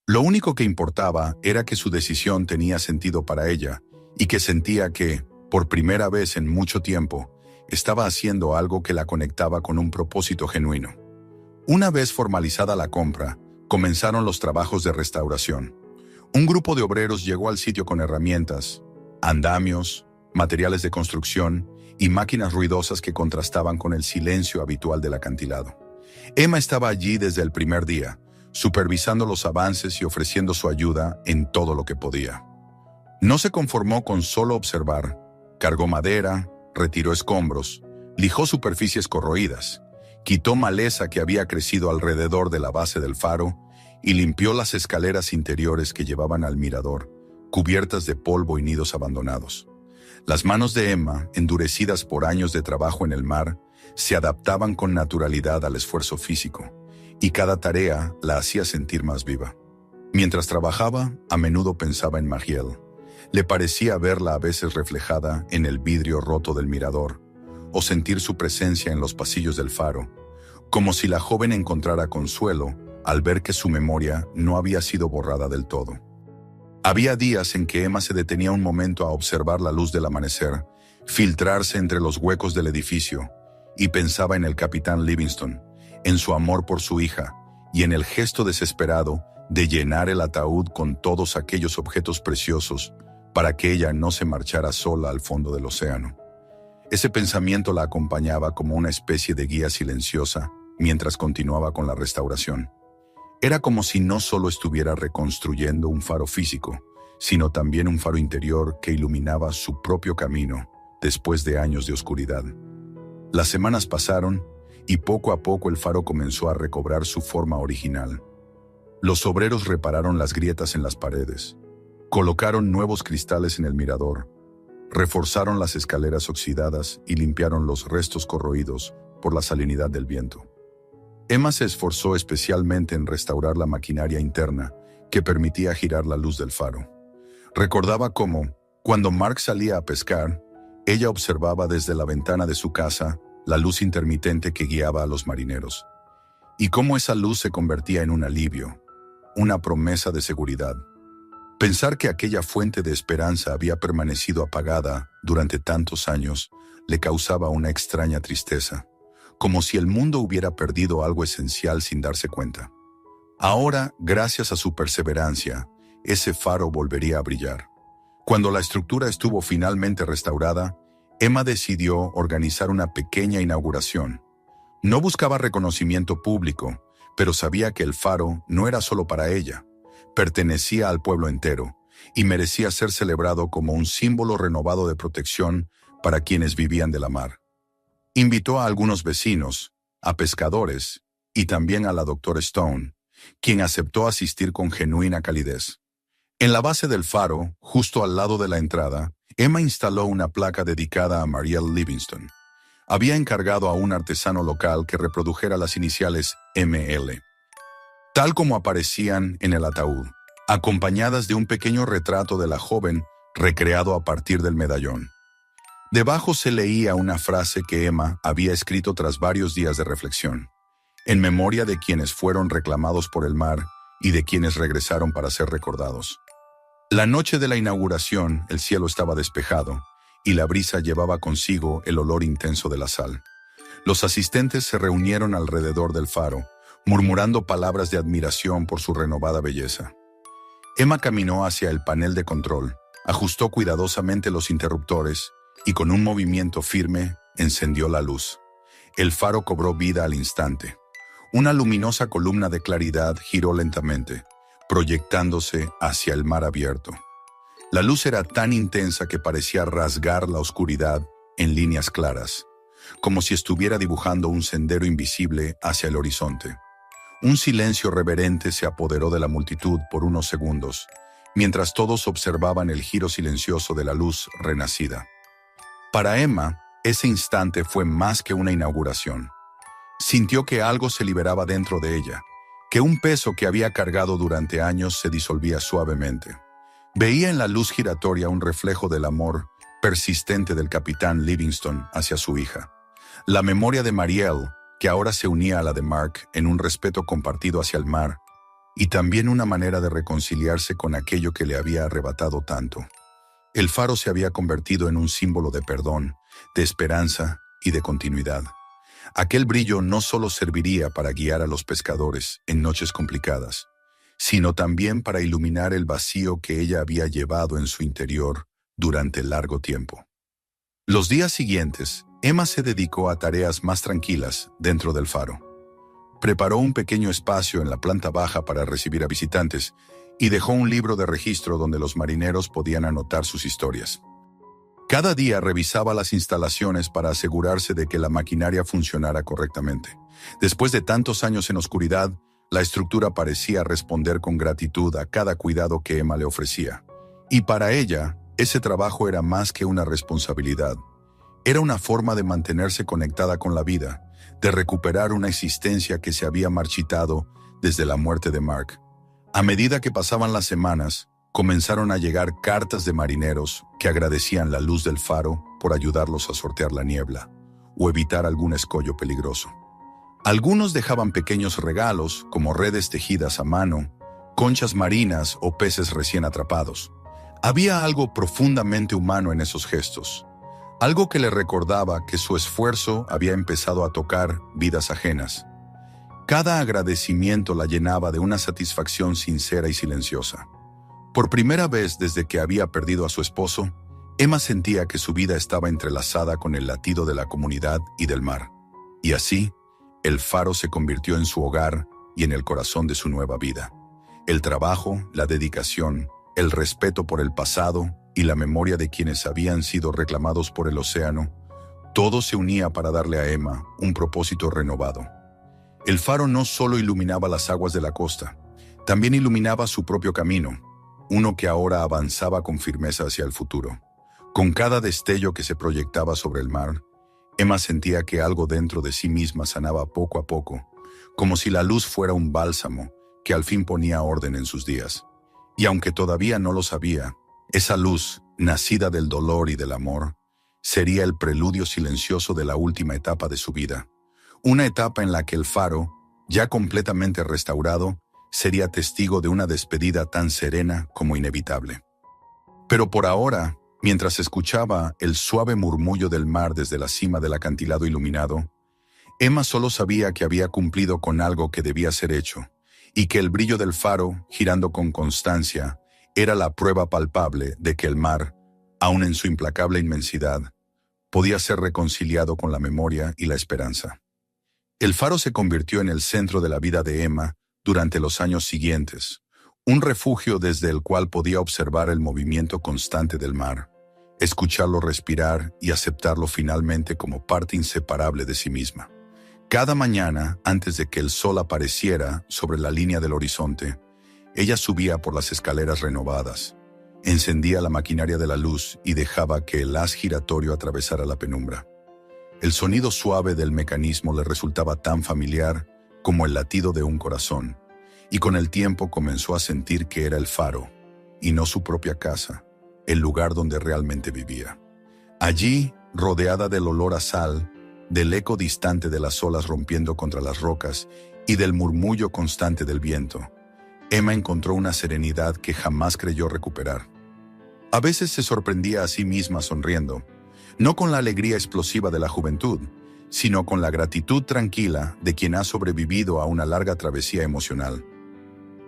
Lo único que importaba era que su decisión tenía sentido para ella y que sentía que, por primera vez en mucho tiempo, estaba haciendo algo que la conectaba con un propósito genuino. Una vez formalizada la compra, comenzaron los trabajos de restauración. Un grupo de obreros llegó al sitio con herramientas, andamios, materiales de construcción y máquinas ruidosas que contrastaban con el silencio habitual del acantilado. Emma estaba allí desde el primer día, supervisando los avances y ofreciendo su ayuda en todo lo que podía. No se conformó con solo observar, cargó madera, retiró escombros, lijó superficies corroídas, quitó maleza que había crecido alrededor de la base del faro y limpió las escaleras interiores que llevaban al mirador, cubiertas de polvo y nidos abandonados. Las manos de Emma, endurecidas por años de trabajo en el mar, se adaptaban con naturalidad al esfuerzo físico, y cada tarea la hacía sentir más viva. Mientras trabajaba, a menudo pensaba en Marielle. Le parecía verla a veces reflejada en el vidrio roto del mirador, o sentir su presencia en los pasillos del faro, como si la joven encontrara consuelo al ver que su memoria no había sido borrada del todo. Había días en que Emma se detenía un momento a observar la luz del amanecer, filtrarse entre los huecos del edificio, y pensaba en el capitán Livingston, en su amor por su hija, y en el gesto desesperado de llenar el ataúd con todos aquellos objetos preciosos para que ella no se marchara sola al fondo del océano. Ese pensamiento la acompañaba como una especie de guía silenciosa mientras continuaba con la restauración. Era como si no solo estuviera reconstruyendo un faro físico, sino también un faro interior que iluminaba su propio camino después de años de oscuridad. Las semanas pasaron y poco a poco el faro comenzó a recobrar su forma original. Los obreros repararon las grietas en las paredes, colocaron nuevos cristales en el mirador, reforzaron las escaleras oxidadas y limpiaron los restos corroídos por la salinidad del viento. Emma se esforzó especialmente en restaurar la maquinaria interna que permitía girar la luz del faro. Recordaba cómo, cuando Mark salía a pescar, ella observaba desde la ventana de su casa la luz intermitente que guiaba a los marineros, y cómo esa luz se convertía en un alivio, una promesa de seguridad. Pensar que aquella fuente de esperanza había permanecido apagada durante tantos años le causaba una extraña tristeza, como si el mundo hubiera perdido algo esencial sin darse cuenta. Ahora, gracias a su perseverancia, ese faro volvería a brillar. Cuando la estructura estuvo finalmente restaurada, Emma decidió organizar una pequeña inauguración. No buscaba reconocimiento público, pero sabía que el faro no era solo para ella. Pertenecía al pueblo entero y merecía ser celebrado como un símbolo renovado de protección para quienes vivían de la mar. Invitó a algunos vecinos, a pescadores y también a la doctora Stone, quien aceptó asistir con genuina calidez. En la base del faro, justo al lado de la entrada, Emma instaló una placa dedicada a Marielle Livingston. Había encargado a un artesano local que reprodujera las iniciales ML, tal como aparecían en el ataúd, acompañadas de un pequeño retrato de la joven recreado a partir del medallón. Debajo se leía una frase que Emma había escrito tras varios días de reflexión, en memoria de quienes fueron reclamados por el mar y de quienes regresaron para ser recordados. La noche de la inauguración, el cielo estaba despejado y la brisa llevaba consigo el olor intenso de la sal. Los asistentes se reunieron alrededor del faro, murmurando palabras de admiración por su renovada belleza. Emma caminó hacia el panel de control, ajustó cuidadosamente los interruptores y con un movimiento firme encendió la luz. El faro cobró vida al instante. Una luminosa columna de claridad giró lentamente, proyectándose hacia el mar abierto. La luz era tan intensa que parecía rasgar la oscuridad en líneas claras, como si estuviera dibujando un sendero invisible hacia el horizonte. Un silencio reverente se apoderó de la multitud por unos segundos, mientras todos observaban el giro silencioso de la luz renacida. Para Emma, ese instante fue más que una inauguración. Sintió que algo se liberaba dentro de ella, que un peso que había cargado durante años se disolvía suavemente. Veía en la luz giratoria un reflejo del amor persistente del capitán Livingston hacia su hija. La memoria de Marielle, que ahora se unía a la de Mark en un respeto compartido hacia el mar, y también una manera de reconciliarse con aquello que le había arrebatado tanto. El faro se había convertido en un símbolo de perdón, de esperanza y de continuidad. Aquel brillo no solo serviría para guiar a los pescadores en noches complicadas, sino también para iluminar el vacío que ella había llevado en su interior durante largo tiempo. Los días siguientes, Emma se dedicó a tareas más tranquilas dentro del faro. Preparó un pequeño espacio en la planta baja para recibir a visitantes y dejó un libro de registro donde los marineros podían anotar sus historias. Cada día revisaba las instalaciones para asegurarse de que la maquinaria funcionara correctamente. Después de tantos años en oscuridad, la estructura parecía responder con gratitud a cada cuidado que Emma le ofrecía. Y para ella, ese trabajo era más que una responsabilidad. Era una forma de mantenerse conectada con la vida, de recuperar una existencia que se había marchitado desde la muerte de Mark. A medida que pasaban las semanas, comenzaron a llegar cartas de marineros que agradecían la luz del faro por ayudarlos a sortear la niebla o evitar algún escollo peligroso. Algunos dejaban pequeños regalos como redes tejidas a mano, conchas marinas o peces recién atrapados. Había algo profundamente humano en esos gestos. Algo que le recordaba que su esfuerzo había empezado a tocar vidas ajenas. Cada agradecimiento la llenaba de una satisfacción sincera y silenciosa. Por primera vez desde que había perdido a su esposo, Emma sentía que su vida estaba entrelazada con el latido de la comunidad y del mar. Y así, el faro se convirtió en su hogar y en el corazón de su nueva vida. El trabajo, la dedicación, el respeto por el pasado y la memoria de quienes habían sido reclamados por el océano, todo se unía para darle a Emma un propósito renovado. El faro no solo iluminaba las aguas de la costa, también iluminaba su propio camino, uno que ahora avanzaba con firmeza hacia el futuro. Con cada destello que se proyectaba sobre el mar, Emma sentía que algo dentro de sí misma sanaba poco a poco, como si la luz fuera un bálsamo que al fin ponía orden en sus días. Y aunque todavía no lo sabía, esa luz, nacida del dolor y del amor, sería el preludio silencioso de la última etapa de su vida. Una etapa en la que el faro, ya completamente restaurado, sería testigo de una despedida tan serena como inevitable. Pero por ahora, mientras escuchaba el suave murmullo del mar desde la cima del acantilado iluminado, Emma solo sabía que había cumplido con algo que debía ser hecho, y que el brillo del faro, girando con constancia, era la prueba palpable de que el mar, aun en su implacable inmensidad, podía ser reconciliado con la memoria y la esperanza. El faro se convirtió en el centro de la vida de Emma durante los años siguientes, un refugio desde el cual podía observar el movimiento constante del mar, escucharlo respirar y aceptarlo finalmente como parte inseparable de sí misma. Cada mañana, antes de que el sol apareciera sobre la línea del horizonte, ella subía por las escaleras renovadas, encendía la maquinaria de la luz y dejaba que el haz giratorio atravesara la penumbra. El sonido suave del mecanismo le resultaba tan familiar como el latido de un corazón, y con el tiempo comenzó a sentir que era el faro, y no su propia casa, el lugar donde realmente vivía. Allí, rodeada del olor a sal, del eco distante de las olas rompiendo contra las rocas y del murmullo constante del viento, Emma encontró una serenidad que jamás creyó recuperar. A veces se sorprendía a sí misma sonriendo, no con la alegría explosiva de la juventud, sino con la gratitud tranquila de quien ha sobrevivido a una larga travesía emocional.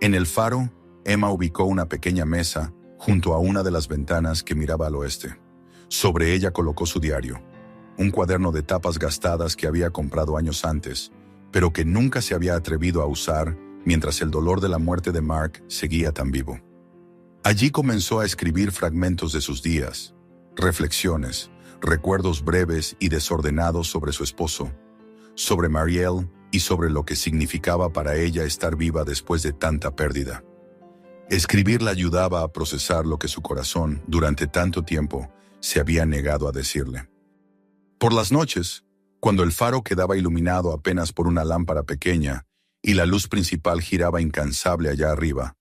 En el faro, Emma ubicó una pequeña mesa junto a una de las ventanas que miraba al oeste. Sobre ella colocó su diario, un cuaderno de tapas gastadas que había comprado años antes, pero que nunca se había atrevido a usar mientras el dolor de la muerte de Mark seguía tan vivo. Allí comenzó a escribir fragmentos de sus días, reflexiones, recuerdos breves y desordenados sobre su esposo, sobre Marielle y sobre lo que significaba para ella estar viva después de tanta pérdida. Escribir la ayudaba a procesar lo que su corazón, durante tanto tiempo, se había negado a decirle. Por las noches, cuando el faro quedaba iluminado apenas por una lámpara pequeña y la luz principal giraba incansable allá arriba,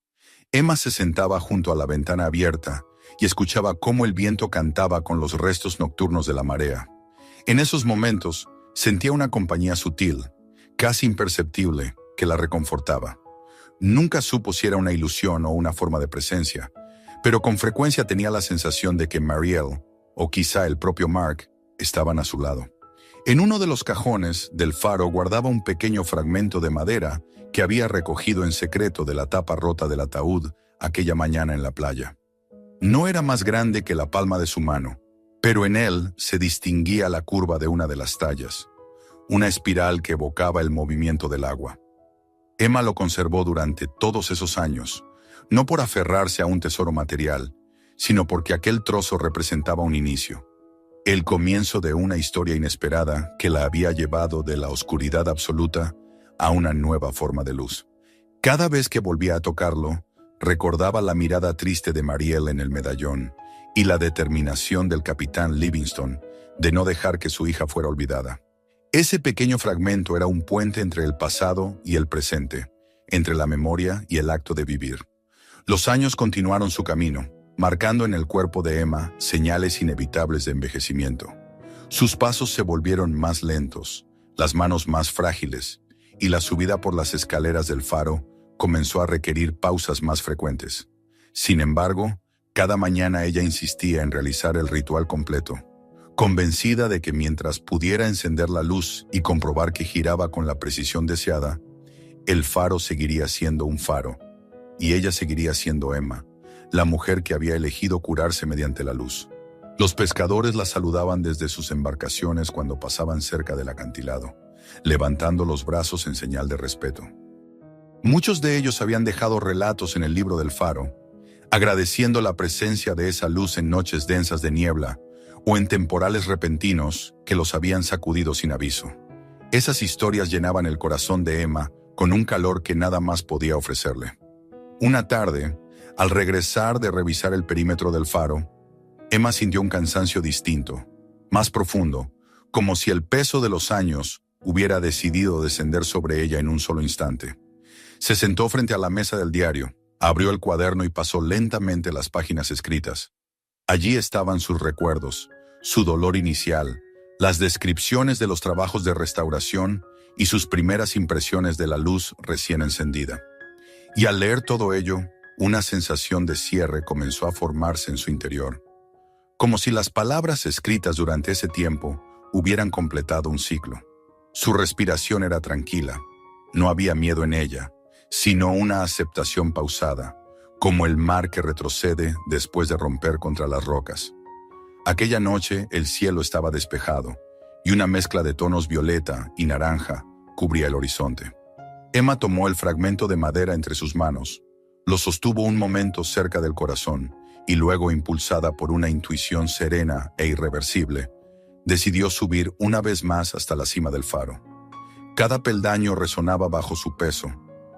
Emma se sentaba junto a la ventana abierta y escuchaba cómo el viento cantaba con los restos nocturnos de la marea. En esos momentos, sentía una compañía sutil, casi imperceptible, que la reconfortaba. Nunca supo si era una ilusión o una forma de presencia, pero con frecuencia tenía la sensación de que Marielle, o quizá el propio Mark, estaban a su lado. En uno de los cajones del faro guardaba un pequeño fragmento de madera que había recogido en secreto de la tapa rota del ataúd aquella mañana en la playa. No era más grande que la palma de su mano, pero en él se distinguía la curva de una de las tallas, una espiral que evocaba el movimiento del agua. Emma lo conservó durante todos esos años, no por aferrarse a un tesoro material, sino porque aquel trozo representaba un inicio, el comienzo de una historia inesperada que la había llevado de la oscuridad absoluta a una nueva forma de luz. Cada vez que volvía a tocarlo, recordaba la mirada triste de Marielle en el medallón y la determinación del capitán Livingston de no dejar que su hija fuera olvidada. Ese pequeño fragmento era un puente entre el pasado y el presente, entre la memoria y el acto de vivir. Los años continuaron su camino, marcando en el cuerpo de Emma señales inevitables de envejecimiento. Sus pasos se volvieron más lentos, las manos más frágiles, y la subida por las escaleras del faro comenzó a requerir pausas más frecuentes. Sin embargo, cada mañana ella insistía en realizar el ritual completo, convencida de que mientras pudiera encender la luz y comprobar que giraba con la precisión deseada, el faro seguiría siendo un faro, y ella seguiría siendo Emma, la mujer que había elegido curarse mediante la luz. Los pescadores la saludaban desde sus embarcaciones cuando pasaban cerca del acantilado, levantando los brazos en señal de respeto. Muchos de ellos habían dejado relatos en el libro del faro, agradeciendo la presencia de esa luz en noches densas de niebla o en temporales repentinos que los habían sacudido sin aviso. Esas historias llenaban el corazón de Emma con un calor que nada más podía ofrecerle. Una tarde, al regresar de revisar el perímetro del faro, Emma sintió un cansancio distinto, más profundo, como si el peso de los años hubiera decidido descender sobre ella en un solo instante. Se sentó frente a la mesa del diario, abrió el cuaderno y pasó lentamente las páginas escritas. Allí estaban sus recuerdos, su dolor inicial, las descripciones de los trabajos de restauración y sus primeras impresiones de la luz recién encendida. Y al leer todo ello, una sensación de cierre comenzó a formarse en su interior, como si las palabras escritas durante ese tiempo hubieran completado un ciclo. Su respiración era tranquila, no había miedo en ella, sino una aceptación pausada, como el mar que retrocede después de romper contra las rocas. Aquella noche el cielo estaba despejado, y una mezcla de tonos violeta y naranja cubría el horizonte. Emma tomó el fragmento de madera entre sus manos, lo sostuvo un momento cerca del corazón, y luego, impulsada por una intuición serena e irreversible, decidió subir una vez más hasta la cima del faro. Cada peldaño resonaba bajo su peso,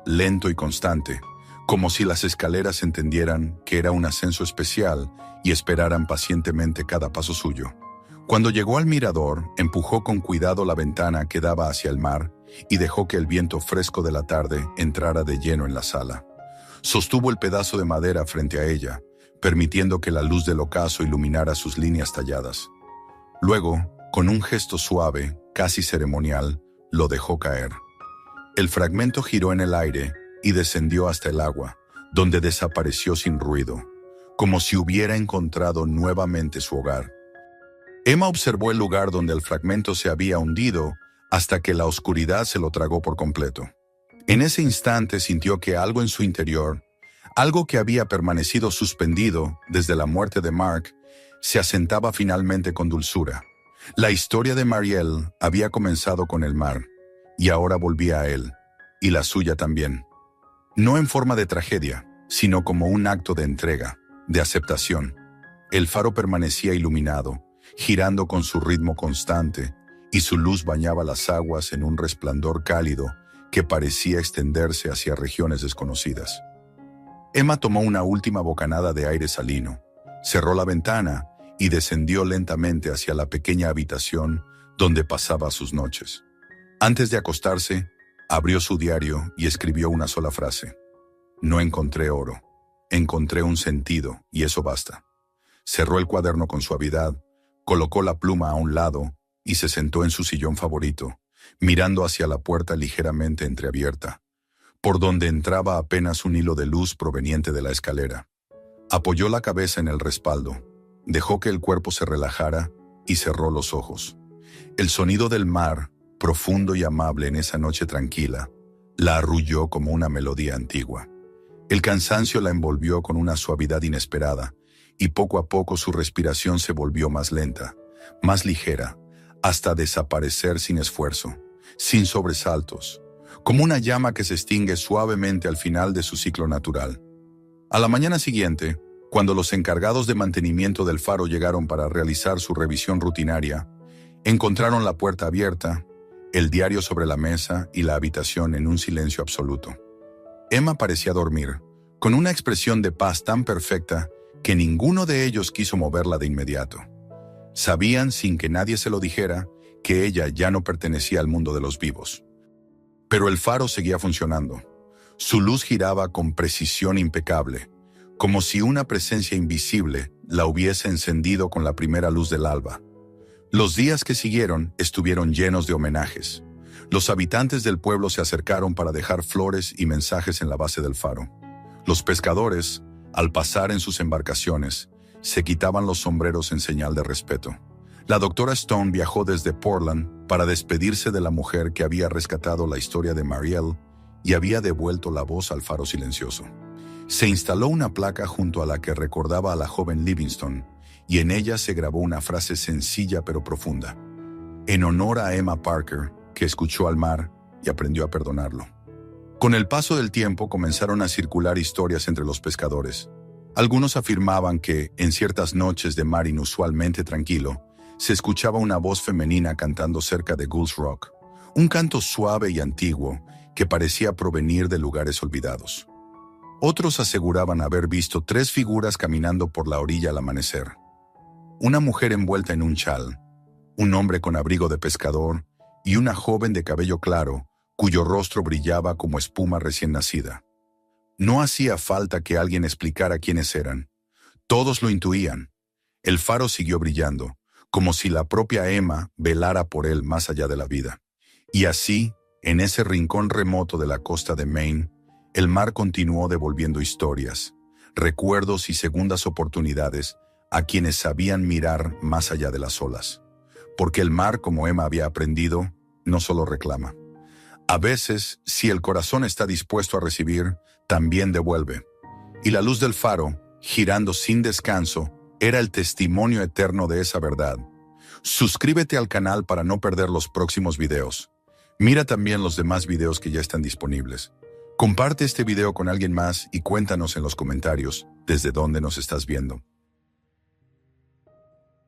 lento y constante, como si las escaleras entendieran que era un ascenso especial y esperaran pacientemente cada paso suyo. Cuando llegó al mirador, empujó con cuidado la ventana que daba hacia el mar y dejó que el viento fresco de la tarde entrara de lleno en la sala. Sostuvo el pedazo de madera frente a ella, permitiendo que la luz del ocaso iluminara sus líneas talladas. Luego, con un gesto suave, casi ceremonial, lo dejó caer. El fragmento giró en el aire y descendió hasta el agua, donde desapareció sin ruido, como si hubiera encontrado nuevamente su hogar. Emma observó el lugar donde el fragmento se había hundido hasta que la oscuridad se lo tragó por completo. En ese instante sintió que algo en su interior, algo que había permanecido suspendido desde la muerte de Mark, se asentaba finalmente con dulzura. La historia de Marielle había comenzado con el mar, y ahora volvía a él, y la suya también. No en forma de tragedia, sino como un acto de entrega, de aceptación. El faro permanecía iluminado, girando con su ritmo constante, y su luz bañaba las aguas en un resplandor cálido que parecía extenderse hacia regiones desconocidas. Emma tomó una última bocanada de aire salino, cerró la ventana y descendió lentamente hacia la pequeña habitación donde pasaba sus noches. Antes de acostarse, abrió su diario y escribió una sola frase. No encontré oro, encontré un sentido y eso basta. Cerró el cuaderno con suavidad, colocó la pluma a un lado y se sentó en su sillón favorito, mirando hacia la puerta ligeramente entreabierta, por donde entraba apenas un hilo de luz proveniente de la escalera. Apoyó la cabeza en el respaldo, dejó que el cuerpo se relajara y cerró los ojos. El sonido del mar, profundo y amable en esa noche tranquila, la arrulló como una melodía antigua. El cansancio la envolvió con una suavidad inesperada, y poco a poco su respiración se volvió más lenta, más ligera, hasta desaparecer sin esfuerzo, sin sobresaltos, como una llama que se extingue suavemente al final de su ciclo natural. A la mañana siguiente, cuando los encargados de mantenimiento del faro llegaron para realizar su revisión rutinaria, encontraron la puerta abierta, el diario sobre la mesa y la habitación en un silencio absoluto. Emma parecía dormir, con una expresión de paz tan perfecta que ninguno de ellos quiso moverla de inmediato. Sabían, sin que nadie se lo dijera, que ella ya no pertenecía al mundo de los vivos. Pero el faro seguía funcionando. Su luz giraba con precisión impecable, como si una presencia invisible la hubiese encendido con la primera luz del alba. Los días que siguieron estuvieron llenos de homenajes. Los habitantes del pueblo se acercaron para dejar flores y mensajes en la base del faro. Los pescadores, al pasar en sus embarcaciones, se quitaban los sombreros en señal de respeto. La doctora Stone viajó desde Portland para despedirse de la mujer que había rescatado la historia de Marielle y había devuelto la voz al faro silencioso. Se instaló una placa junto a la que recordaba a la joven Livingston, y en ella se grabó una frase sencilla pero profunda, en honor a Emma Parker, que escuchó al mar y aprendió a perdonarlo. Con el paso del tiempo comenzaron a circular historias entre los pescadores. Algunos afirmaban que, en ciertas noches de mar inusualmente tranquilo, se escuchaba una voz femenina cantando cerca de Gulls Rock, un canto suave y antiguo que parecía provenir de lugares olvidados. Otros aseguraban haber visto 3 figuras caminando por la orilla al amanecer. Una mujer envuelta en un chal, un hombre con abrigo de pescador y una joven de cabello claro, cuyo rostro brillaba como espuma recién nacida. No hacía falta que alguien explicara quiénes eran. Todos lo intuían. El faro siguió brillando, como si la propia Emma velara por él más allá de la vida. Y así, en ese rincón remoto de la costa de Maine, el mar continuó devolviendo historias, recuerdos y segundas oportunidades a quienes sabían mirar más allá de las olas. Porque el mar, como Emma había aprendido, no solo reclama. A veces, si el corazón está dispuesto a recibir, también devuelve. Y la luz del faro, girando sin descanso, era el testimonio eterno de esa verdad. Suscríbete al canal para no perder los próximos videos. Mira también los demás videos que ya están disponibles. Comparte este video con alguien más y cuéntanos en los comentarios desde dónde nos estás viendo.